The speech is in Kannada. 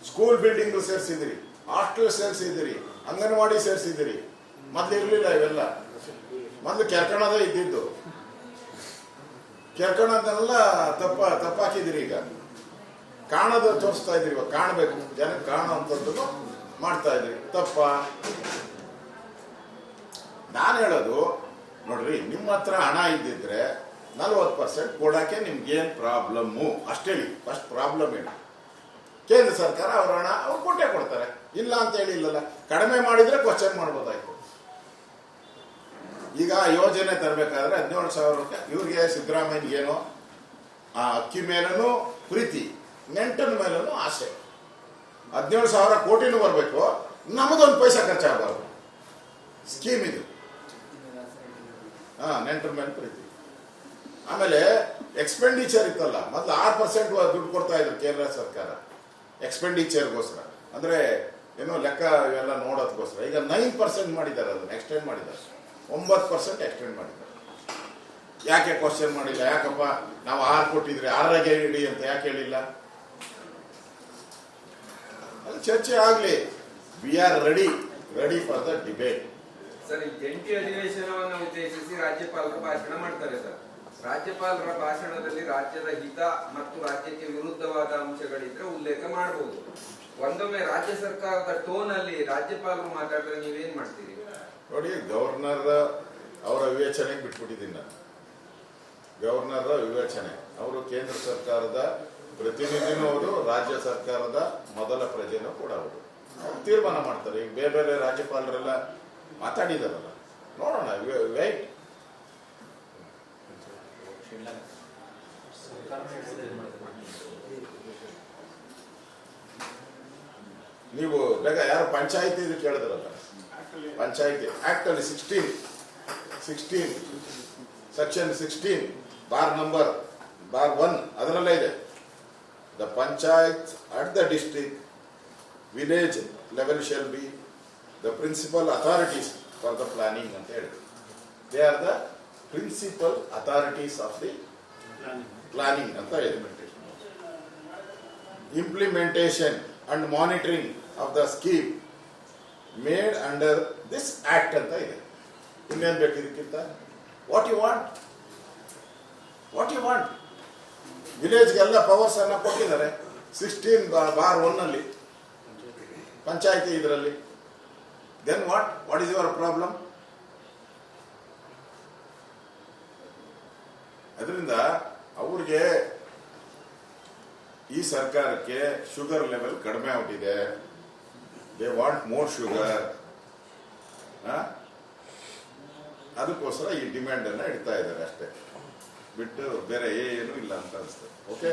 ಸ್ಕೂಲ್ ಬಿಲ್ಡಿಂಗ್ ಸೇರಿಸಿದಿರಿ, ಹಾಸ್ಟೆಲ್ ಸೇರಿಸಿದಿರಿ, ಅಂಗನವಾಡಿ ಸೇರಿಸಿದಿರಿ. ಮೊದ್ಲು ಇರಲಿಲ್ಲ ಇವೆಲ್ಲ. ಮೊದ್ಲು ಕೆರ್ಕಣದ ಇದ್ದಿದ್ದು, ಕೆರ್ಕಣದನ್ನೆಲ್ಲ ತಪ್ಪಾಕಿದಿರಿ. ಈಗ ಕಾಣದ ತೋರಿಸ್ತಾ ಇದ್ರಿ. ಇವಾಗ ಕಾಣಬೇಕು, ಜನಕ್ಕೆ ಕಾಣುವಂಥದ್ದು ಮಾಡ್ತಾ ಇದ್ರಿ. ತಪ್ಪ. ನಾನು ಹೇಳೋದು ನೋಡ್ರಿ, ನಿಮ್ಮ ಹತ್ರ ಹಣ ಇದ್ದಿದ್ರೆ 40% ಕೊಡಕ್ಕೆ ನಿಮ್ಗೇನು ಪ್ರಾಬ್ಲಮ್ಮು ಅಷ್ಟೇ ಹೇಳಿ. ಫಸ್ಟ್ ಪ್ರಾಬ್ಲಮ್ ಏನು? ಕೇಂದ್ರ ಸರ್ಕಾರ ಅವ್ರ ಹಣ ಅವ್ರು ಕೊಟ್ಟೆ ಕೊಡ್ತಾರೆ, ಇಲ್ಲ ಅಂತ ಹೇಳಿಲ್ಲಲ್ಲ. ಕಡಿಮೆ ಮಾಡಿದ್ರೆ ಕ್ವಶನ್ ಮಾಡ್ಬೋದಾಯ್ತು. ಈಗ ಯೋಜನೆ ತರಬೇಕಾದ್ರೆ 17,000 ಇವ್ರಿಗೆ ಸಿದ್ದರಾಮಯ್ಯಗೇನೋ ಆ ಅಕ್ಕಿ ಮೇಲೂ ಪ್ರೀತಿ, ನೆಂಟನ ಮೇಲೂ ಆಸೆ. 17,000 ಕೋಟಿನೂ ಬರಬೇಕು, ನಮಗೊಂದು ಪೈಸಾ ಖರ್ಚಾಗಬಾರ್ದು. ಸ್ಕೀಮ್ ಇದು. ನೆಂಟರ ಮೇಲೆ ಪ್ರೀತಿ. ಆಮೇಲೆ ಎಕ್ಸ್ಪೆಂಡಿಚರ್ ಇತ್ತಲ್ಲ, ಮೊದಲು 6% ದುಡ್ಡು ಕೊಡ್ತಾ ಇದ್ರು ಕೇಂದ್ರ ಸರ್ಕಾರ ಎಕ್ಸ್ಪೆಂಡಿಚರ್ಗೋಸ್ಕರ. ಅಂದ್ರೆ ಏನೋ ಲೆಕ್ಕ ಇವೆಲ್ಲ ನೋಡೋದಕ್ಕೋಸ್ಕರ. ಈಗ 9% ಮಾಡಿದ್ದಾರೆ, ಅದನ್ನು ಎಕ್ಸ್ಟೆಂಡ್ ಮಾಡಿದ್ದಾರೆ. 9% ಎಕ್ಸ್ಟೆಂಡ್ ಮಾಡಿದ್ದಾರೆ. ಯಾಕೆ ಕ್ವಶನ್ ಮಾಡಿಲ್ಲ? ಯಾಕಪ್ಪ ನಾವು 6 ಕೊಟ್ಟಿದ್ರೆ 6 ಇಡಿ ಅಂತ ಯಾಕೆ ಹೇಳಿಲ್ಲ? ಅದು ಚರ್ಚೆ ಆಗ್ಲಿ. We are ready for the debate. Sir, ಈ ಜಂಟಿ ಅಧಿವೇಶನವನ್ನು ಉದ್ದೇಶಿಸಿ ರಾಜ್ಯಪಾಲರು ಭಾಷಣ ಮಾಡ್ತಾರೆ ಸರ್. ರಾಜ್ಯಪಾಲರ ಭಾಷಣದಲ್ಲಿ ರಾಜ್ಯದ ಹಿತ ಮತ್ತು ರಾಜ್ಯಕ್ಕೆ ವಿರುದ್ಧವಾದ ಅಂಶಗಳಿದ್ರೆ ಉಲ್ಲೇಖ ಮಾಡಬಹುದು. ಒಂದೊಮ್ಮೆ ರಾಜ್ಯ ಸರ್ಕಾರದ ಟೋನ್ ಅಲ್ಲಿ ರಾಜ್ಯಪಾಲರು ಮಾತಾಡಿದ್ರೆ ನೀವೇನ್ ಮಾಡ್ತೀರಿ? ನೋಡಿ, ಗವರ್ನರ್ ಅವರ ವಿವೇಚನೆಗೆ ಬಿಟ್ಬಿಟ್ಟಿದ್ದೀನಿ ನಾನು. ಗವರ್ನರ್ ವಿವೇಚನೆ. ಅವರು ಕೇಂದ್ರ ಸರ್ಕಾರದ ಪ್ರತಿನಿಧಿನೂ ಅವರು, ರಾಜ್ಯ ಸರ್ಕಾರದ ಮೊದಲ ಪ್ರಜೆನೂ ಕೂಡ ಅವರು ತೀರ್ಮಾನ ಮಾಡ್ತಾರೆ. ಈಗ ಬೇರೆ ಬೇರೆ ರಾಜ್ಯಪಾಲರೆಲ್ಲ ಮಾತಾಡಿದಾರಲ್ಲ, ನೋಡೋಣ. ವೈಟ್ ನೀವು ಬೇಗ ಯಾರು ಪಂಚಾಯಿತಿ ಇದು ಕೇಳಿದ್ರಲ್ಲ, ಪಂಚಾಯಿತಿ ಆಕ್ಟ್ ಅಲ್ಲಿ 16 ಸೆಕ್ಷನ್ 16 ಬಾರ್ 1 ಅದರಲ್ಲೇ ಇದೆ. The panchayat at the district village level shall be the principal authorities for the planning ಅಂತ ಹೇಳಿದ್ರು. They are the principal authorities of the planning ಅಂತ ಹೇಳಿದ್ರು. Implementation and monitoring of the scheme made under this act ಅಂತ ಇದೆ. ಇನ್ನೇನು ಬೇಕು ಇದಕ್ಕಿಂತ? What you want? ವಿಲೇಜ್ಗೆಲ್ಲ ಪವರ್ಸ್ ಅನ್ನ ಕೊಟ್ಟಿದ್ದಾರೆ 16 ಅಲ್ಲಿ ಪಂಚಾಯಿತಿ ಇದರಲ್ಲಿ. Then what is your problem? ಅದರಿಂದ ಅವ್ರಿಗೆ, ಈ ಸರ್ಕಾರಕ್ಕೆ ಶುಗರ್ ಲೆವೆಲ್ ಕಡಿಮೆ ಆಗ್ಬಿಟ್ಟಿದೆ. They want more sugar. ಅದಕ್ಕೋಸ್ಕರ ಈ ಡಿಮ್ಯಾಂಡ್ ಅನ್ನ ಇಡ್ತಾ ಇದ್ದಾರೆ ಅಷ್ಟೇ, ಬಿಟ್ಟು ಬೇರೆ ಏನು ಇಲ್ಲ ಅಂತ ಅನಿಸ್ತದೆ. ಓಕೆ.